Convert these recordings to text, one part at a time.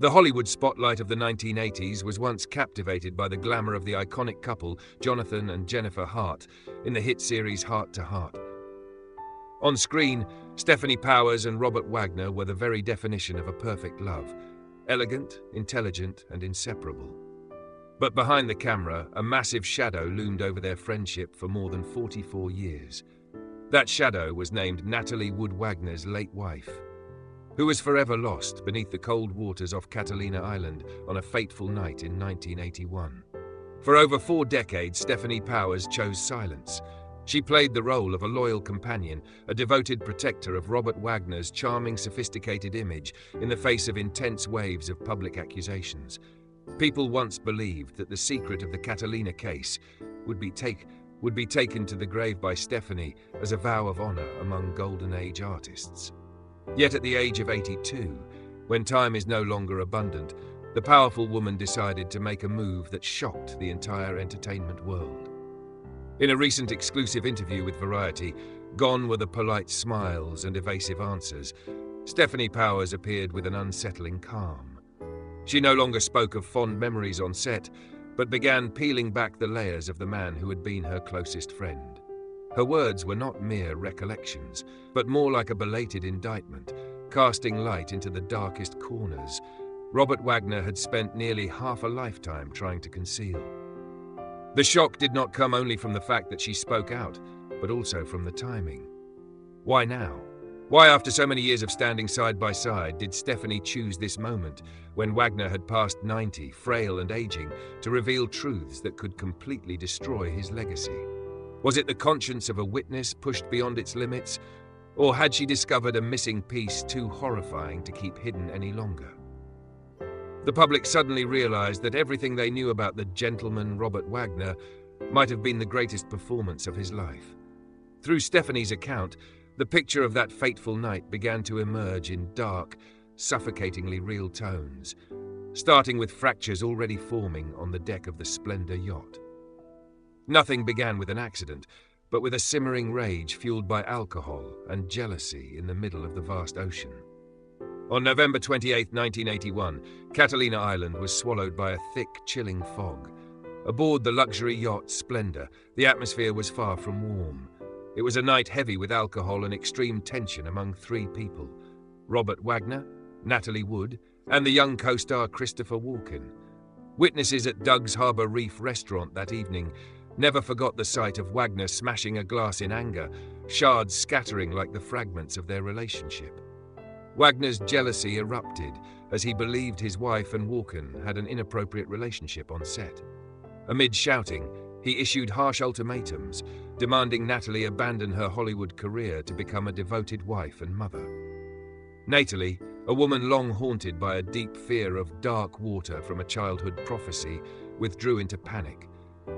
The Hollywood spotlight of the 1980s was once captivated by the glamour of the iconic couple Jonathan and Jennifer Hart in the hit series Heart to Heart. On screen, Stefanie Powers and Robert Wagner were the very definition of a perfect love, elegant, intelligent, and inseparable. But behind the camera, a massive shadow loomed over their friendship for more than 44 years. That shadow was named Natalie Wood Wagner's late wife, who was forever lost beneath the cold waters off Catalina Island on a fateful night in 1981. For over 4 decades, Stefanie Powers chose silence. She played the role of a loyal companion, a devoted protector of Robert Wagner's charming, sophisticated image in the face of intense waves of public accusations. People once believed that the secret of the Catalina case would be taken to the grave by Stefanie as a vow of honor among Golden Age artists. Yet at the age of 82, when time is no longer abundant, the powerful woman decided to make a move that shocked the entire entertainment world. In a recent exclusive interview with Variety, gone were the polite smiles and evasive answers. Stefanie Powers appeared with an unsettling calm. She no longer spoke of fond memories on set, but began peeling back the layers of the man who had been her closest friend. Her words were not mere recollections, but more like a belated indictment, casting light into the darkest corners Robert Wagner had spent nearly half a lifetime trying to conceal. The shock did not come only from the fact that she spoke out, but also from the timing. Why now? Why, after so many years of standing side by side, did Stefanie choose this moment, when Wagner had passed 90, frail and aging, to reveal truths that could completely destroy his legacy? Was it the conscience of a witness pushed beyond its limits, or had she discovered a missing piece too horrifying to keep hidden any longer? The public suddenly realized that everything they knew about the gentleman Robert Wagner might have been the greatest performance of his life. Through Stefanie's account, the picture of that fateful night began to emerge in dark, suffocatingly real tones, starting with fractures already forming on the deck of the Splendor yacht. Nothing began with an accident, but with a simmering rage fueled by alcohol and jealousy in the middle of the vast ocean. On November 28, 1981, Catalina Island was swallowed by a thick, chilling fog. Aboard the luxury yacht Splendor, the atmosphere was far from warm. It was a night heavy with alcohol and extreme tension among 3 people: Robert Wagner, Natalie Wood, and the young co-star Christopher Walken. Witnesses at Doug's Harbor Reef restaurant that evening never forgot the sight of Wagner smashing a glass in anger, shards scattering like the fragments of their relationship. Wagner's jealousy erupted as he believed his wife and Walken had an inappropriate relationship on set. Amid shouting, he issued harsh ultimatums, demanding Natalie abandon her Hollywood career to become a devoted wife and mother. Natalie, a woman long haunted by a deep fear of dark water from a childhood prophecy, withdrew into panic.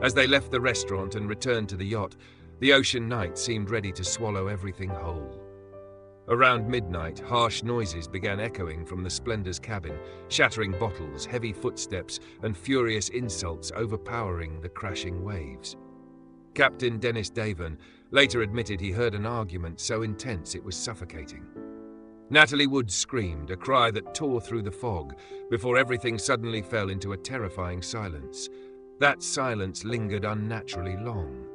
As they left the restaurant and returned to the yacht, the ocean night seemed ready to swallow everything whole. Around midnight, harsh noises began echoing from the Splendor's cabin, shattering bottles, heavy footsteps, and furious insults overpowering the crashing waves. Captain Dennis Davern later admitted he heard an argument so intense it was suffocating. Natalie Wood screamed, a cry that tore through the fog, before everything suddenly fell into a terrifying silence. That silence lingered unnaturally long.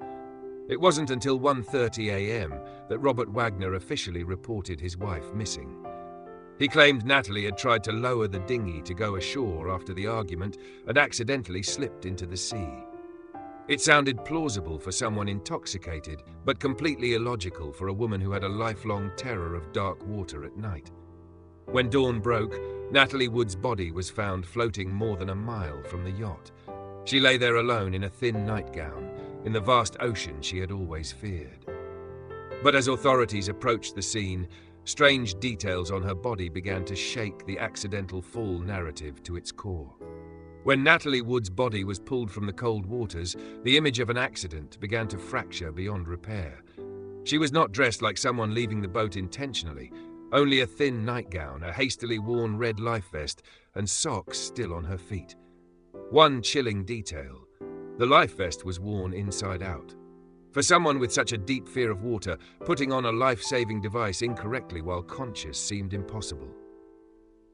It wasn't until 1:30 a.m. that Robert Wagner officially reported his wife missing. He claimed Natalie had tried to lower the dinghy to go ashore after the argument and accidentally slipped into the sea. It sounded plausible for someone intoxicated, but completely illogical for a woman who had a lifelong terror of dark water at night. When dawn broke, Natalie Wood's body was found floating more than a mile from the yacht. She lay there alone in a thin nightgown, in the vast ocean she had always feared. But as authorities approached the scene, strange details on her body began to shake the accidental fall narrative to its core. When Natalie Wood's body was pulled from the cold waters, the image of an accident began to fracture beyond repair. She was not dressed like someone leaving the boat intentionally, only a thin nightgown, a hastily worn red life vest, and socks still on her feet. One chilling detail: the life vest was worn inside out. For someone with such a deep fear of water, putting on a life-saving device incorrectly while conscious seemed impossible.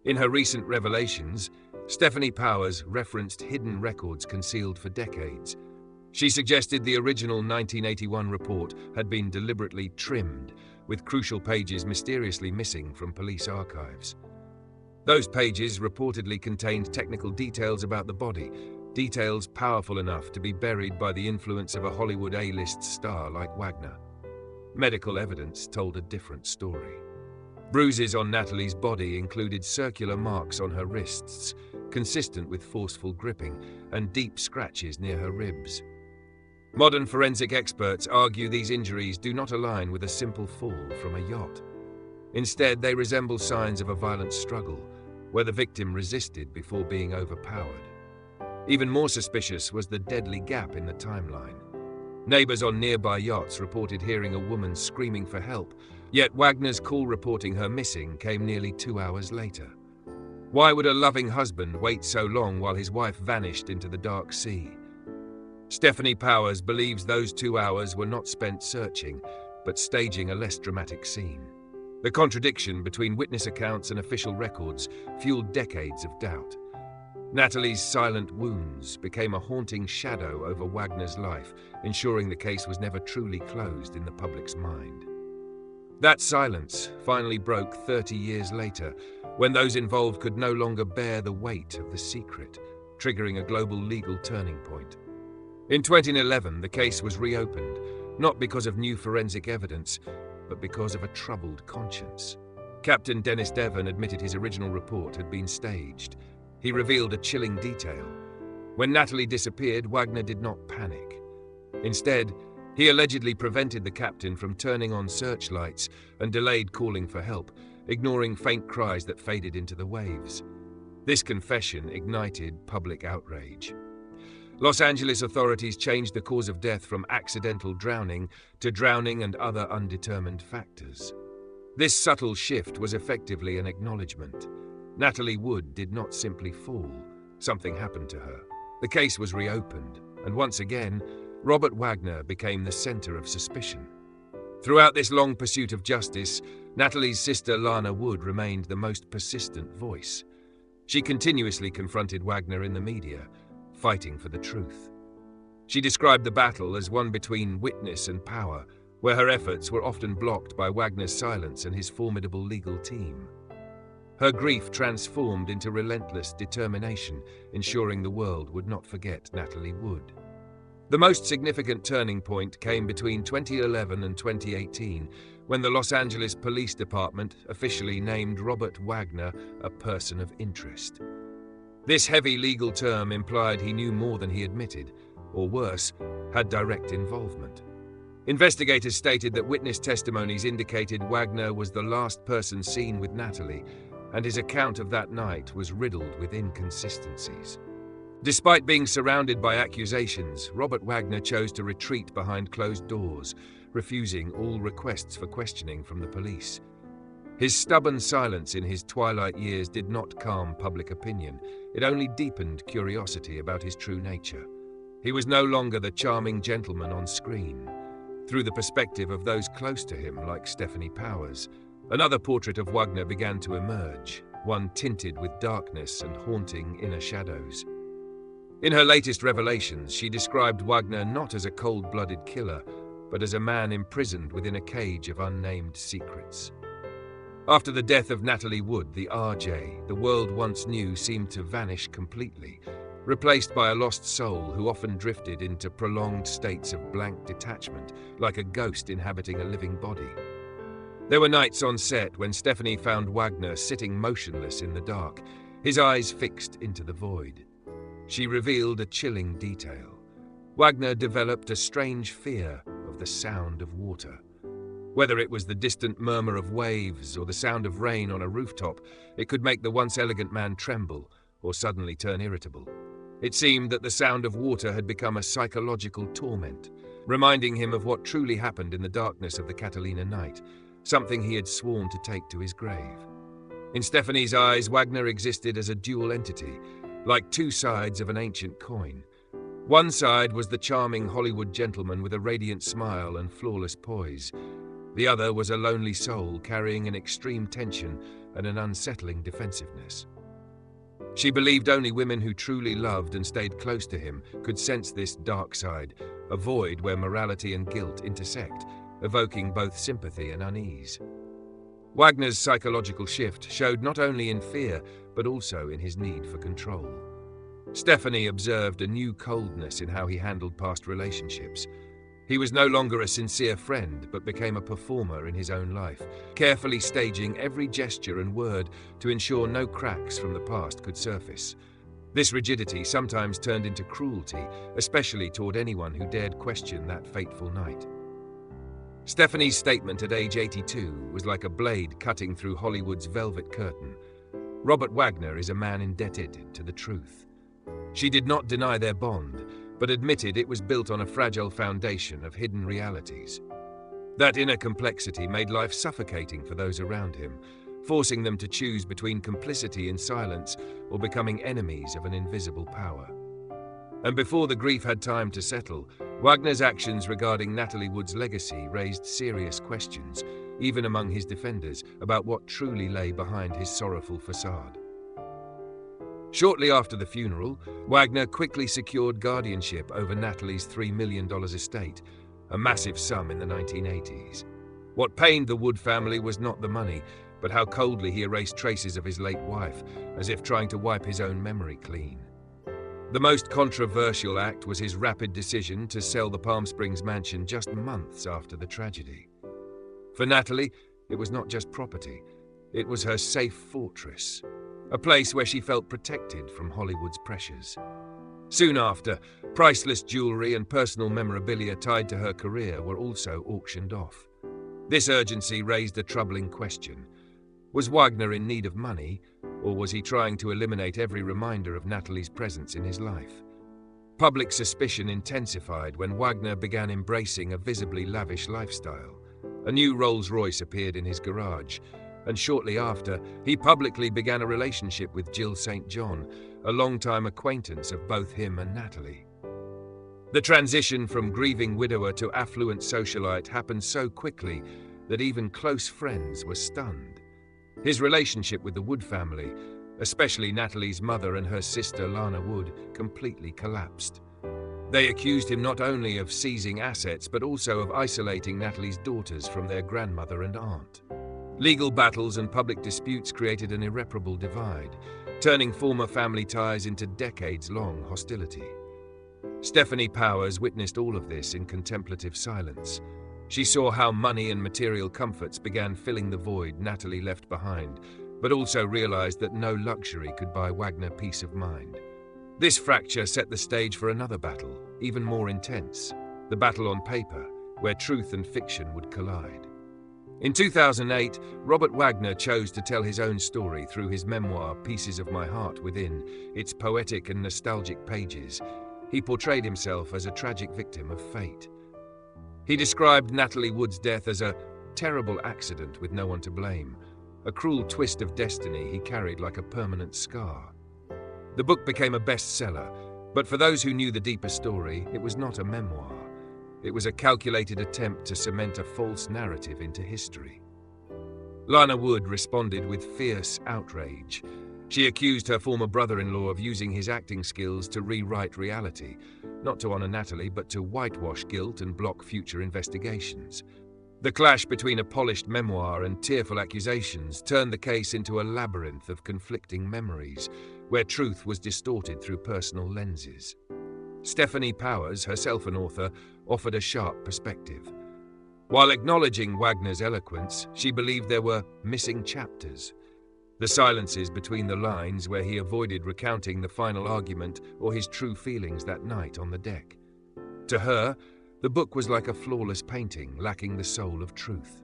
In her recent revelations, Stefanie Powers referenced hidden records concealed for decades. She suggested the original 1981 report had been deliberately trimmed, with crucial pages mysteriously missing from police archives. Those pages reportedly contained technical details about the body, details powerful enough to be buried by the influence of a Hollywood A-list star like Wagner. Medical evidence told a different story. Bruises on Natalie's body included circular marks on her wrists, consistent with forceful gripping, and deep scratches near her ribs. Modern forensic experts argue these injuries do not align with a simple fall from a yacht. Instead, they resemble signs of a violent struggle, where the victim resisted before being overpowered. Even more suspicious was the deadly gap in the timeline. Neighbors on nearby yachts reported hearing a woman screaming for help, yet Wagner's call reporting her missing came nearly 2 hours later. Why would a loving husband wait so long while his wife vanished into the dark sea? Stefanie Powers believes those 2 hours were not spent searching, but staging a less dramatic scene. The contradiction between witness accounts and official records fueled decades of doubt. Natalie's silent wounds became a haunting shadow over Wagner's life, ensuring the case was never truly closed in the public's mind. That silence finally broke 30 years later, when those involved could no longer bear the weight of the secret, triggering a global legal turning point. In 2011, the case was reopened, not because of new forensic evidence, but because of a troubled conscience. Captain Dennis Devon admitted his original report had been staged. He revealed a chilling detail. When Natalie disappeared, Wagner did not panic. Instead, he allegedly prevented the captain from turning on searchlights and delayed calling for help, ignoring faint cries that faded into the waves. This confession ignited public outrage. Los Angeles authorities changed the cause of death from accidental drowning to drowning and other undetermined factors. This subtle shift was effectively an acknowledgement. Natalie Wood did not simply fall. Something happened to her. The case was reopened, and once again, Robert Wagner became the center of suspicion. Throughout this long pursuit of justice, Natalie's sister Lana Wood remained the most persistent voice. She continuously confronted Wagner in the media, fighting for the truth. She described the battle as one between witness and power, where her efforts were often blocked by Wagner's silence and his formidable legal team. Her grief transformed into relentless determination, ensuring the world would not forget Natalie Wood. The most significant turning point came between 2011 and 2018, when the Los Angeles Police Department officially named Robert Wagner a person of interest. This heavy legal term implied he knew more than he admitted, or worse, had direct involvement. Investigators stated that witness testimonies indicated Wagner was the last person seen with Natalie, and his account of that night was riddled with inconsistencies. Despite being surrounded by accusations, Robert Wagner chose to retreat behind closed doors, refusing all requests for questioning from the police. His stubborn silence in his twilight years did not calm public opinion. It only deepened curiosity about his true nature. He was no longer the charming gentleman on screen. Through the perspective of those close to him, like Stefanie Powers, another portrait of Wagner began to emerge, one tinted with darkness and haunting inner shadows. In her latest revelations, she described Wagner not as a cold-blooded killer, but as a man imprisoned within a cage of unnamed secrets. After the death of Natalie Wood, the RJ the world once knew seemed to vanish completely, replaced by a lost soul who often drifted into prolonged states of blank detachment, like a ghost inhabiting a living body. There were nights on set when Stefanie found Wagner sitting motionless in the dark, his eyes fixed into the void. She revealed a chilling detail. Wagner developed a strange fear of the sound of water. Whether it was the distant murmur of waves or the sound of rain on a rooftop, it could make the once elegant man tremble or suddenly turn irritable. It seemed that the sound of water had become a psychological torment, reminding him of what truly happened in the darkness of the Catalina night, something he had sworn to take to his grave. In Stefanie's eyes, Wagner existed as a dual entity, like two sides of an ancient coin. One side was the charming Hollywood gentleman with a radiant smile and flawless poise. The other was a lonely soul carrying an extreme tension and an unsettling defensiveness. She believed only women who truly loved and stayed close to him could sense this dark side, a void where morality and guilt intersect, evoking both sympathy and unease. Wagner's psychological shift showed not only in fear, but also in his need for control. Stefanie observed a new coldness in how he handled past relationships. He was no longer a sincere friend, but became a performer in his own life, carefully staging every gesture and word to ensure no cracks from the past could surface. This rigidity sometimes turned into cruelty, especially toward anyone who dared question that fateful night. Stefanie's statement at age 82 was like a blade cutting through Hollywood's velvet curtain. Robert Wagner is a man indebted to the truth. She did not deny their bond, but admitted it was built on a fragile foundation of hidden realities. That inner complexity made life suffocating for those around him, forcing them to choose between complicity in silence or becoming enemies of an invisible power. And before the grief had time to settle, Wagner's actions regarding Natalie Wood's legacy raised serious questions, even among his defenders, about what truly lay behind his sorrowful facade. Shortly after the funeral, Wagner quickly secured guardianship over Natalie's $3 million estate, a massive sum in the 1980s. What pained the Wood family was not the money, but how coldly he erased traces of his late wife, as if trying to wipe his own memory clean. The most controversial act was his rapid decision to sell the Palm Springs mansion just months after the tragedy. For Natalie, it was not just property, it was her safe fortress, a place where she felt protected from Hollywood's pressures. Soon after, priceless jewelry and personal memorabilia tied to her career were also auctioned off. This urgency raised a troubling question. Was Wagner in need of money, or was he trying to eliminate every reminder of Natalie's presence in his life? Public suspicion intensified when Wagner began embracing a visibly lavish lifestyle. A new Rolls-Royce appeared in his garage, and shortly after, he publicly began a relationship with Jill St. John, a longtime acquaintance of both him and Natalie. The transition from grieving widower to affluent socialite happened so quickly that even close friends were stunned. His relationship with the Wood family, especially Natalie's mother and her sister Lana Wood, completely collapsed. They accused him not only of seizing assets, but also of isolating Natalie's daughters from their grandmother and aunt. Legal battles and public disputes created an irreparable divide, turning former family ties into decades-long hostility. Stefanie Powers witnessed all of this in contemplative silence. She saw how money and material comforts began filling the void Natalie left behind, but also realized that no luxury could buy Wagner peace of mind. This fracture set the stage for another battle, even more intense, the battle on paper, where truth and fiction would collide. In 2008, Robert Wagner chose to tell his own story through his memoir, Pieces of My Heart Within, its poetic and nostalgic pages. He portrayed himself as a tragic victim of fate. He described Natalie Wood's death as a terrible accident with no one to blame, a cruel twist of destiny he carried like a permanent scar. The book became a bestseller, but for those who knew the deeper story, it was not a memoir. It was a calculated attempt to cement a false narrative into history. Lana Wood responded with fierce outrage. She accused her former brother-in-law of using his acting skills to rewrite reality, not to honor Natalie, but to whitewash guilt and block future investigations. The clash between a polished memoir and tearful accusations turned the case into a labyrinth of conflicting memories, where truth was distorted through personal lenses. Stefanie Powers, herself an author, offered a sharp perspective. While acknowledging Wagner's eloquence, she believed there were missing chapters. The silences between the lines where he avoided recounting the final argument or his true feelings that night on the deck. To her, the book was like a flawless painting lacking the soul of truth.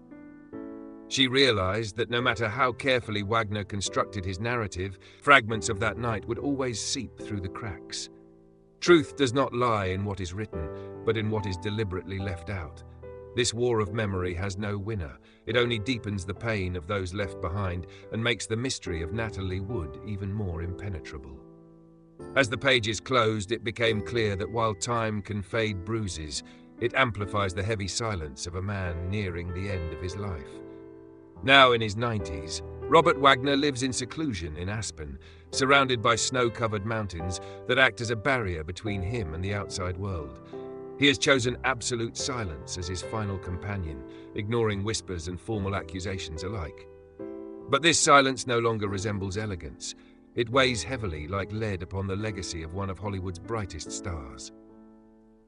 She realized that no matter how carefully Wagner constructed his narrative, fragments of that night would always seep through the cracks. Truth does not lie in what is written, but in what is deliberately left out. This war of memory has no winner. It only deepens the pain of those left behind and makes the mystery of Natalie Wood even more impenetrable. As the pages closed, it became clear that while time can fade bruises, it amplifies the heavy silence of a man nearing the end of his life. Now in his 90s, Robert Wagner lives in seclusion in Aspen, surrounded by snow-covered mountains that act as a barrier between him and the outside world. He has chosen absolute silence as his final companion, ignoring whispers and formal accusations alike. But this silence no longer resembles elegance. It weighs heavily like lead upon the legacy of one of Hollywood's brightest stars.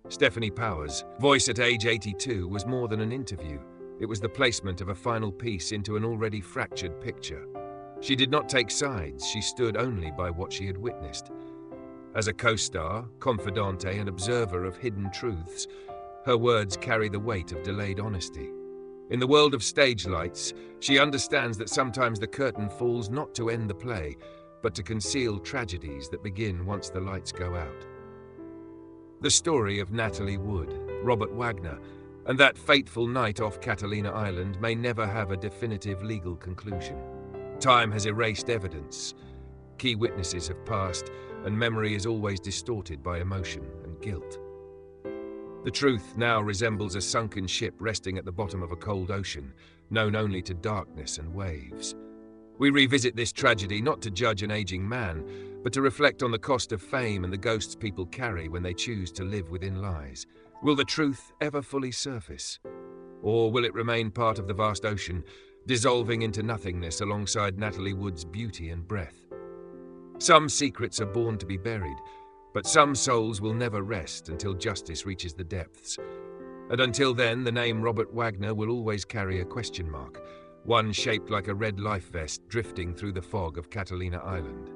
Stefanie Powers' voice at age 82 was more than an interview. It was the placement of a final piece into an already fractured picture. She did not take sides, she stood only by what she had witnessed. As a co-star, confidante, and observer of hidden truths, her words carry the weight of delayed honesty. In the world of stage lights, she understands that sometimes the curtain falls not to end the play, but to conceal tragedies that begin once the lights go out. The story of Natalie Wood, Robert Wagner, and that fateful night off Catalina Island may never have a definitive legal conclusion. Time has erased evidence. Key witnesses have passed, and memory is always distorted by emotion and guilt. The truth now resembles a sunken ship resting at the bottom of a cold ocean, known only to darkness and waves. We revisit this tragedy not to judge an aging man, but to reflect on the cost of fame and the ghosts people carry when they choose to live within lies. Will the truth ever fully surface? Or will it remain part of the vast ocean, dissolving into nothingness alongside Natalie Wood's beauty and breath? Some secrets are born to be buried, but some souls will never rest until justice reaches the depths. And until then, the name Robert Wagner will always carry a question mark, one shaped like a red life vest drifting through the fog of Catalina Island.